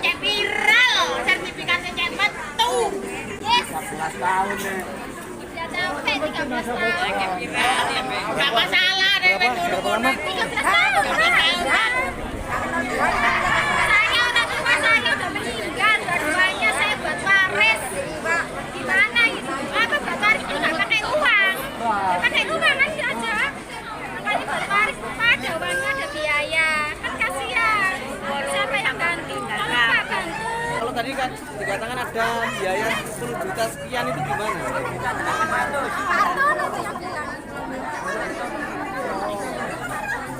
cek viral, sertifikatnya cek metu. Yes. 14 tahun nih. Udah sampai 13 tahun. Gak masalah, Rewe dulu 13 tahun. Saya udah tua, saya udah meninggal. Dua-duanya saya buat waris. Gimana gitu? Apa buat waris itu gak pakai uang? Gak pakai uang kan aja. Makanya buat waris itu ada uangnya, ada biaya. Kan kasihan. Siapa yang ganti? Tolong Pak bantu. Kalau tadi kan dikatakan ada biaya 10 juta sekian itu gimana? Pak Tono tuh yang bilang.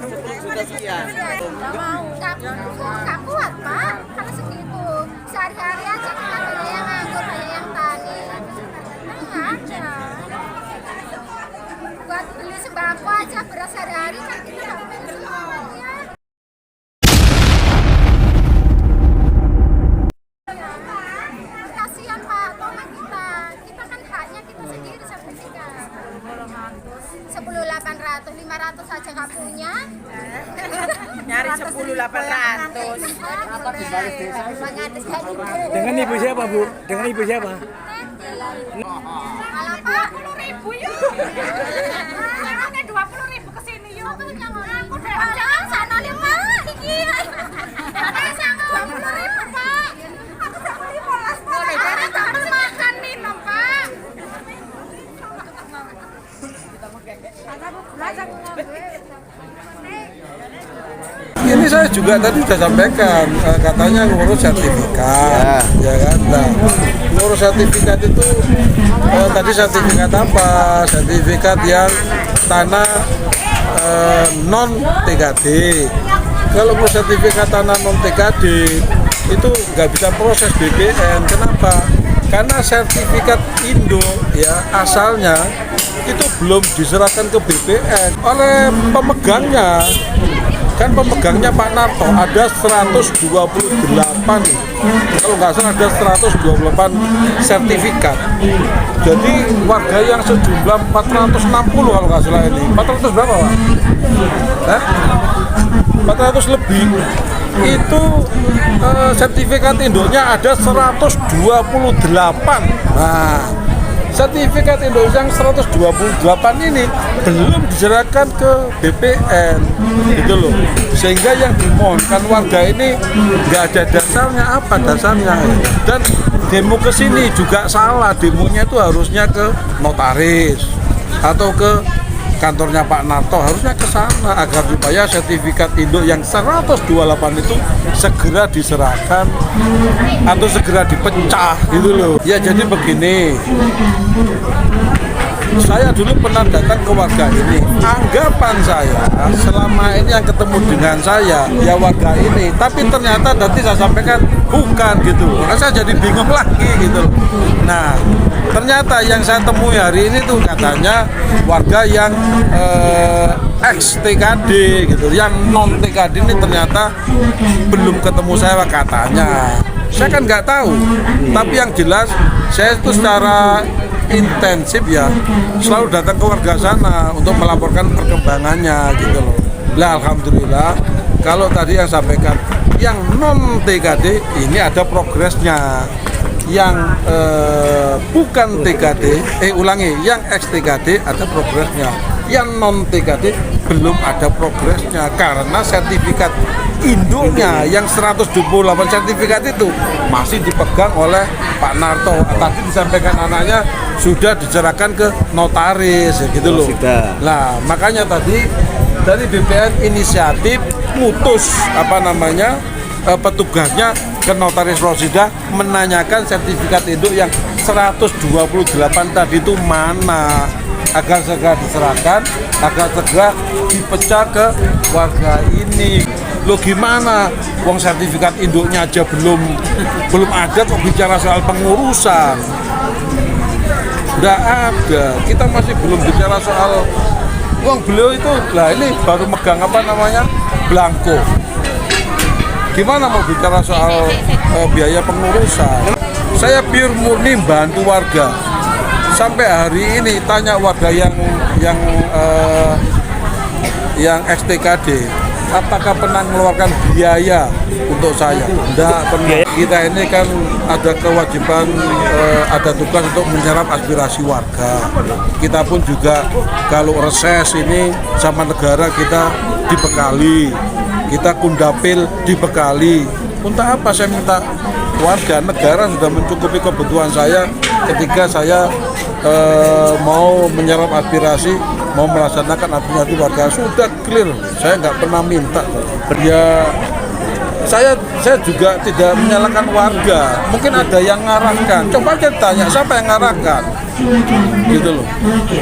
10 juta sekian. Nggak kuat Pak, kalau segitu sehari-hari aja kita banyak yang nganggur, banyak yang tani, nggak ada. Buat beli sembako aja beras sehari-hari kan kita nggak punya semuanya. Kasihan Pak, tolong kita kan haknya kita sendiri sertifikat. 10.800, 500 aja nggak punya. Nyari 10.800. Dengan ibu siapa, Bu? Dengan ibu siapa? Malah Pak, 20.000 yuk. Jangan 20.000 ke sini yuk. Aku jangan sana nih Pak. Iki. Saya sama 20.000 Pak. Aku udah beli bolas Pak. Ada teman makan minum Pak. Ini saya juga tadi sudah sampaikan, katanya ngurus sertifikat, ya kan? Nah, ngurus sertifikat itu tadi sertifikat apa? Sertifikat yang tanah non TKD. Kalau ngurus sertifikat tanah non TKD itu nggak bisa proses BBN. Kenapa? Karena sertifikat Indo ya asalnya itu belum diserahkan ke BBN oleh pemegangnya. Kan pemegangnya Pak Narto ada 128, kalau nggak salah ada 128 sertifikat. Jadi warga yang sejumlah 460 kalau nggak salah ini 400 berapa Pak? 400 lebih itu sertifikat induknya ada 128. Nah, sertifikat induk yang 128 ini belum diserahkan ke BPN gitu loh, sehingga yang dimohonkan warga ini nggak ada dasarnya. Apa dasarnya? Dan demo ke sini juga salah, demonya itu harusnya ke notaris atau ke kantornya Pak Narto, harusnya ke sana agar supaya sertifikat induk yang 128 itu segera diserahkan atau segera dipecah gitu loh. Ya jadi begini, saya dulu pernah datang ke warga ini. Anggapan saya selama ini yang ketemu dengan saya ya warga ini, tapi ternyata nanti saya sampaikan bukan gitu. Maka saya jadi bingung lagi gitu. Nah, ternyata yang saya temui hari ini tuh katanya warga yang ex TKD gitu, yang non TKD ini ternyata belum ketemu saya katanya. Saya kan nggak tahu, tapi yang jelas saya itu secara intensif ya selalu datang ke warga sana untuk melaporkan perkembangannya gitu loh. Lah alhamdulillah kalau tadi yang sampaikan yang non TKD ini ada progresnya, yang bukan TKD yang ex TKD ada progresnya, yang non TKD belum ada progresnya karena sertifikat induknya yang 128 sertifikat itu masih dipegang oleh Pak Narto. Tadi disampaikan anaknya sudah diserahkan ke notaris gitu loh. Nah, makanya tadi dari BPN inisiatif mutus petugasnya ke notaris Rosida menanyakan sertifikat induk yang 128 tadi itu mana, agar segera diserahkan, agar segera dipecah ke warga ini. Lo gimana? Wong sertifikat induknya aja belum ada kok bicara soal pengurusan. Nggak ada. Kita masih belum bicara soal uang beliau itu. Lah ini baru megang belangko. Gimana mau bicara soal biaya pengurusan? Saya pure murni bantu warga. Sampai hari ini tanya warga yang ex TKD apakah pernah mengeluarkan biaya untuk saya? Tidak pernah. Kita ini kan ada kewajiban, ada tugas untuk menyerap aspirasi warga. Kita pun juga kalau reses ini sama negara kita dibekali, kita kundapil dibekali. Untuk apa saya minta warga? Negara sudah mencukupi kebutuhan saya ketika saya mau menyerap aspirasi, mau melaksanakan aspirasi warga, sudah clear. Saya nggak pernah minta. Ya, saya juga tidak menyalahkan warga. Mungkin ada yang ngarahkan. Coba aja tanya siapa yang ngarahkan, gitu loh.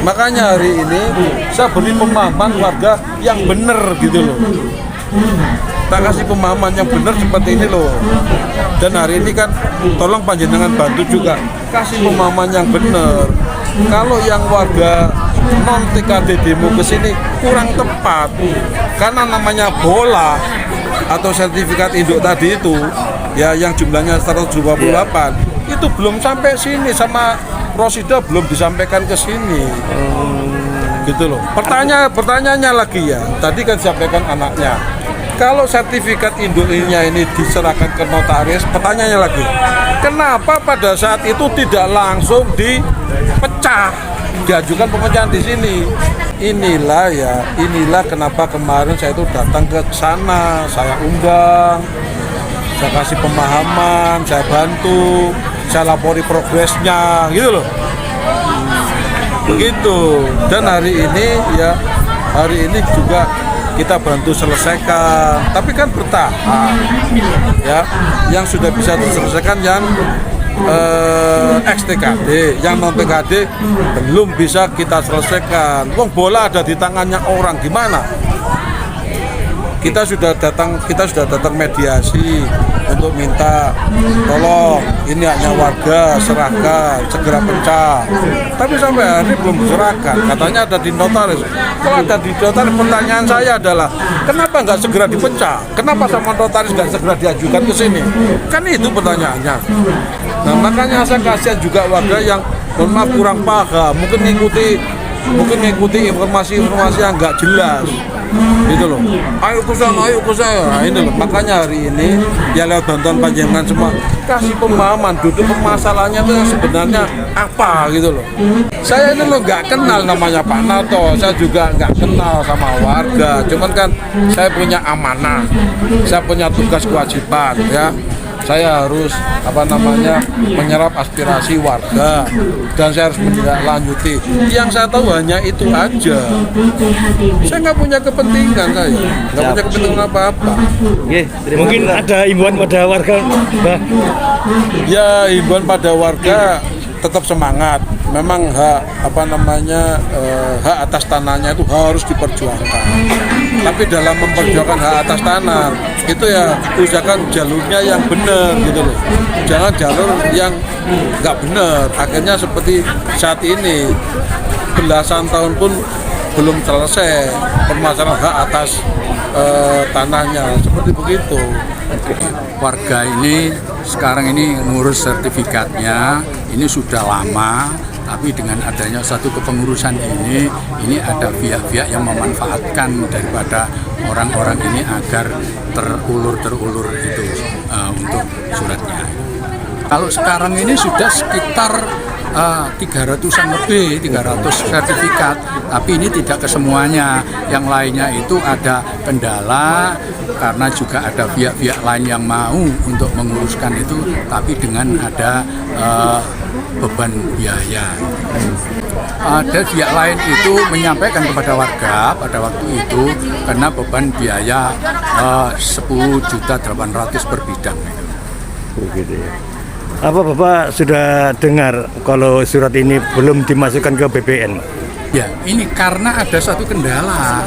Makanya hari ini saya beri pemahaman warga yang benar, gitu loh. Tak kasih pemahaman yang benar seperti ini loh. Dan hari ini kan tolong panjenengan bantu juga kasih pemahaman yang benar. Kalau yang warga non TKD demo ke sini kurang tepat, karena namanya bola atau sertifikat induk tadi itu ya yang jumlahnya 128 itu belum sampai sini, sama Rosida belum disampaikan ke sini. Gitu loh. Pertanyaannya lagi ya, tadi kan disampaikan anaknya. Kalau sertifikat induknya ini diserahkan ke notaris, pertanyaannya lagi, kenapa pada saat itu tidak langsung dipecah, diajukan pemecahan di sini? Inilah kenapa kemarin saya itu datang ke sana, saya undang, saya kasih pemahaman, saya bantu, saya lapori progresnya, gitu loh. Begitu. Dan hari ini juga kita bantu selesaikan, tapi kan bertahap ya. Yang sudah bisa diselesaikan yang ex-TKD, yang non-TKD belum bisa kita selesaikan. Wong bola ada di tangannya orang, gimana? Kita sudah datang mediasi untuk minta tolong ini haknya warga, serahkan, segera pecah. Tapi sampai hari belum diserahkan, katanya ada di notaris. Kalau ada di notaris, pertanyaan saya adalah kenapa nggak segera dipecah? Kenapa sama notaris nggak segera diajukan ke sini? Kan itu pertanyaannya. Nah, makanya saya kasihan juga warga yang kurang paham, mungkin ngikuti informasi-informasi yang nggak jelas, gitu loh. Ayo ke saya. Nah, ini loh. Makanya hari ini ya lewat bantuan panjenengan semua kasih pemahaman duduk permasalahannya itu yang sebenarnya apa, gitu loh. Saya ini loh nggak kenal namanya Pak Nato, saya juga nggak kenal sama warga. Cuman kan saya punya amanah, saya punya tugas kewajiban ya. Saya harus menyerap aspirasi warga dan saya harus menindaklanjuti. Yang saya tahu hanya itu aja. Saya nggak punya kepentingan, nggak punya kepentingan apa-apa. Mungkin ada himbauan pada warga, Mbak? Ya, himbauan pada warga tetap semangat. Memang hak atas tanahnya itu harus diperjuangkan. Tapi dalam memperjuangkan hak atas tanah itu ya usahakan jalurnya yang benar, gitu loh. Jangan jalur yang nggak benar. Akhirnya seperti saat ini belasan tahun pun belum selesai permasalahan hak atas tanahnya, seperti begitu. Warga ini sekarang ini ngurus sertifikatnya ini sudah lama, tapi dengan adanya satu kepengurusan ini ada pihak-pihak yang memanfaatkan daripada orang-orang ini agar terulur itu untuk suratnya. Kalau sekarang ini sudah sekitar 300-an lebih, 300 sertifikat, tapi ini tidak kesemuanya. Yang lainnya itu ada kendala karena juga ada pihak-pihak lain yang mau untuk menguruskan itu, tapi dengan ada beban biaya. Ada pihak lain itu menyampaikan kepada warga pada waktu itu karena beban biaya 10.800.000 per bidang. Begitu ya. Apa Bapak sudah dengar kalau surat ini belum dimasukkan ke BPN? Ya, ini karena ada satu kendala.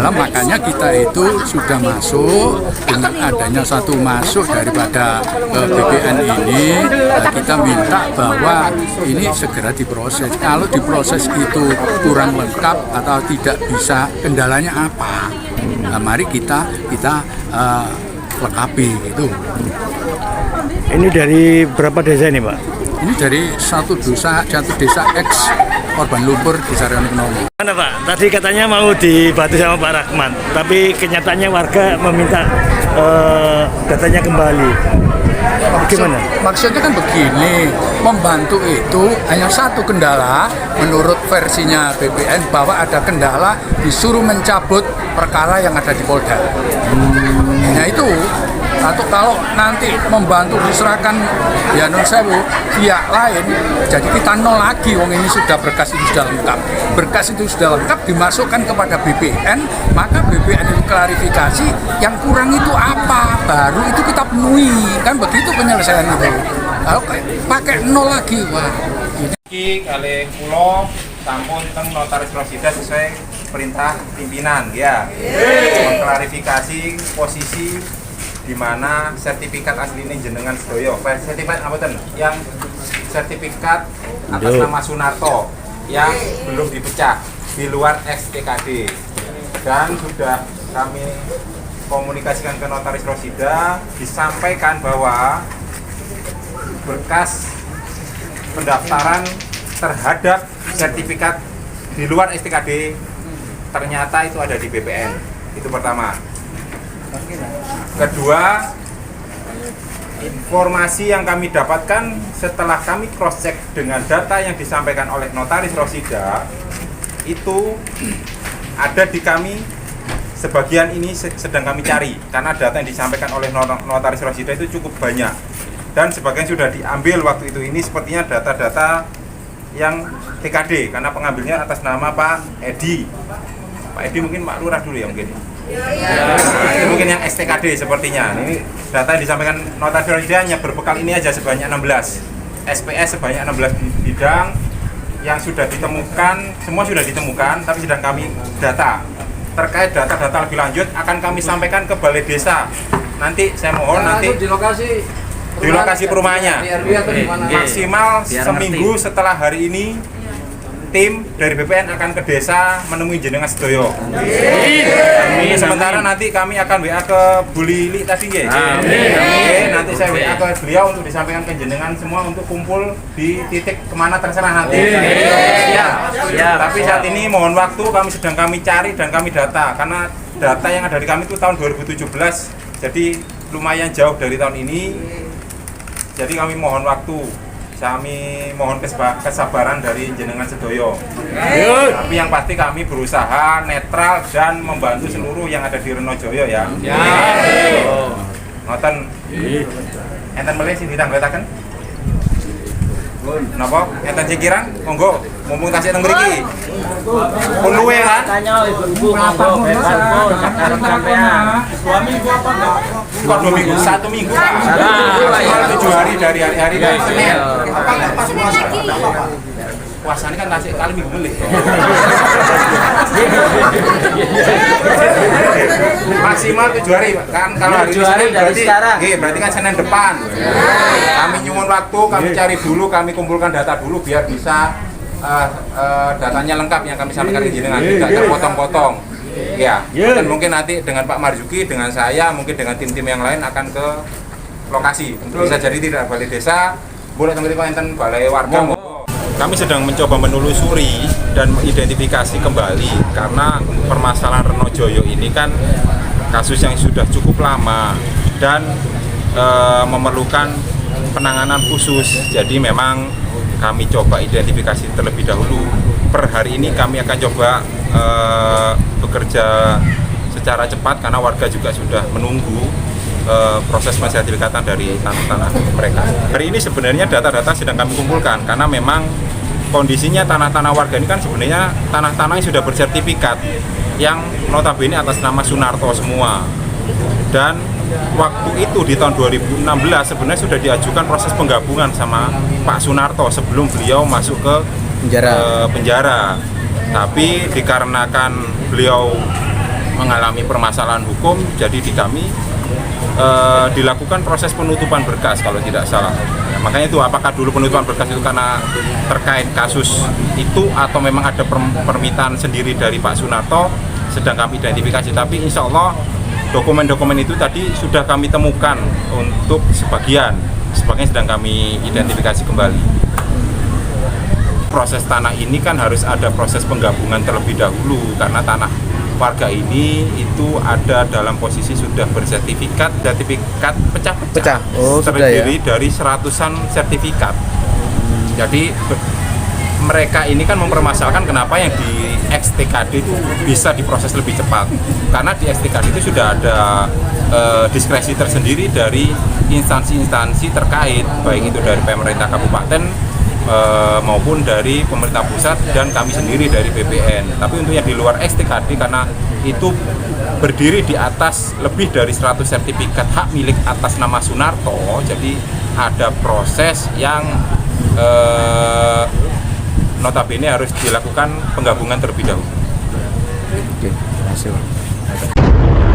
Makanya kita itu sudah masuk dengan adanya satu masuk daripada BPN ini. Kita minta bahwa ini segera diproses. Kalau diproses itu kurang lengkap atau tidak bisa, kendalanya apa? Nah, mari kita lengkapi gitu. Ini dari berapa desa ini, Pak? Ini dari satu desa ex korban lumpur di Saryono. Mana Pak? Tadi katanya mau dibantu sama Pak Rahmat, tapi kenyataannya warga meminta datanya kembali. Gimana? Maksudnya kan begini, membantu itu hanya satu kendala menurut versinya BPN, bahwa ada kendala disuruh mencabut perkara yang ada di Polda. Nah itu, atau kalau nanti membantu diserahkan ya non sewu pihak lain, jadi kita nol lagi. Wong ini sudah berkas itu sudah lengkap, berkas itu sudah lengkap dimasukkan kepada BPN, maka BPN itu klarifikasi yang kurang itu apa, baru itu kita penuhi, kan begitu penyelesaian itu. Kalau pakai nol lagi, wah. Iki kali pulau sampun teng Notaris Rosida sesuai perintah pimpinan ya. Mengklarifikasi posisi di mana sertifikat asli ini jenengan sedoyo. Sertifikat apa ten? Yang sertifikat atas nama Sunarto yang belum dipecah di luar STKD. Dan sudah kami komunikasikan ke Notaris Rosida, disampaikan bahwa berkas pendaftaran terhadap sertifikat di luar STKD ternyata itu ada di BPN. Itu pertama. Kedua, informasi yang kami dapatkan setelah kami cross check dengan data yang disampaikan oleh Notaris Rosida, itu ada di kami. Sebagian ini sedang kami cari karena data yang disampaikan oleh Notaris Rosida itu cukup banyak, dan sebagian sudah diambil waktu itu. Ini sepertinya data-data yang TKD karena pengambilnya atas nama Pak Edi. Pak Edi mungkin Pak Lurah dulu ya mungkin. Ini mungkin yang STKD sepertinya. Ini data yang disampaikan Notaris Rosida hanya berbekal ini aja sebanyak 16. SPS sebanyak 16 bidang yang sudah ditemukan, semua sudah ditemukan, tapi sedang kami data. Terkait data-data lebih lanjut akan kami sampaikan ke Balai Desa. Nanti saya mohon nanti di lokasi perumahannya. Maksimal seminggu setelah hari ini tim dari BPN akan ke desa menemui jenengan sedoyo. Sementara nanti kami akan WA ke Bu Lili tadi ya. Nanti saya WA ke beliau untuk disampaikan ke jenengan semua untuk kumpul di titik kemana terserah nanti. Tapi saat ini mohon waktu, kami cari dan kami data, karena data yang ada di kami itu tahun 2017, jadi lumayan jauh dari tahun ini. Jadi kami mohon waktu, kami mohon kesabaran dari jenengan sedoyo. Tapi yang pasti kami berusaha netral dan membantu seluruh yang ada di Renojoyo ya. Ngoten. Enten melih sing ditanggetaken. Napa? Enten cikiran? Monggo, mumpung tasih teng mriki. Pun luwe kan? Kok 2 minggu? 1 minggu Pak. 7 hari dari hari-hari Senin. Puasanya kan tasih kali minggu melih. Maksimal 7 hari kan, kalau hari ini berarti kan Senin depan. Kami nyuwun waktu, kami cari dulu, kami kumpulkan data dulu biar bisa datanya lengkap yang kami sampaikan ke jenengan, tidak terpotong-potong. Ya, dan mungkin nanti dengan Pak Marzuki, dengan saya, mungkin dengan tim-tim yang lain akan ke lokasi. Bisa jadi tidak Balai Desa, boleh teman-teman enten balai warga. Kami sedang mencoba menelusuri dan mengidentifikasi kembali, karena permasalahan Renojoyo ini kan kasus yang sudah cukup lama dan memerlukan penanganan khusus. Jadi memang kami coba identifikasi terlebih dahulu. Per hari ini kami akan coba bekerja secara cepat karena warga juga sudah menunggu proses pensertifikatan dari tanah-tanah mereka. Hari ini sebenarnya data-data sedang kami kumpulkan karena memang kondisinya tanah-tanah warga ini kan sebenarnya tanah-tanah yang sudah bersertifikat yang notabene atas nama Sunarto semua. Dan waktu itu di tahun 2016 sebenarnya sudah diajukan proses penggabungan sama Pak Sunarto sebelum beliau masuk ke penjara. Tapi dikarenakan beliau mengalami permasalahan hukum, jadi di kami dilakukan proses penutupan berkas kalau tidak salah. Ya, makanya itu apakah dulu penutupan berkas itu karena terkait kasus itu atau memang ada permintaan sendiri dari Pak Sunarto, sedang kami identifikasi. Tapi insya Allah dokumen-dokumen itu tadi sudah kami temukan untuk sebagian sedang kami identifikasi kembali. proses tanah ini kan harus ada proses penggabungan terlebih dahulu karena tanah warga ini itu ada dalam posisi sudah bersertifikat pecah-pecah. Terdiri dari seratusan sertifikat. Jadi mereka ini kan mempermasalahkan kenapa yang di XTKD itu bisa diproses lebih cepat. Karena di XTKD itu sudah ada diskresi tersendiri dari instansi-instansi terkait, baik itu dari pemerintah kabupaten maupun dari pemerintah pusat dan kami sendiri dari BPN. Tapi untuk yang di luar XTKD karena itu berdiri di atas lebih dari 100 sertifikat hak milik atas nama Sunarto, jadi ada proses yang notabene harus dilakukan penggabungan terlebih dahulu. Oke, terima kasih.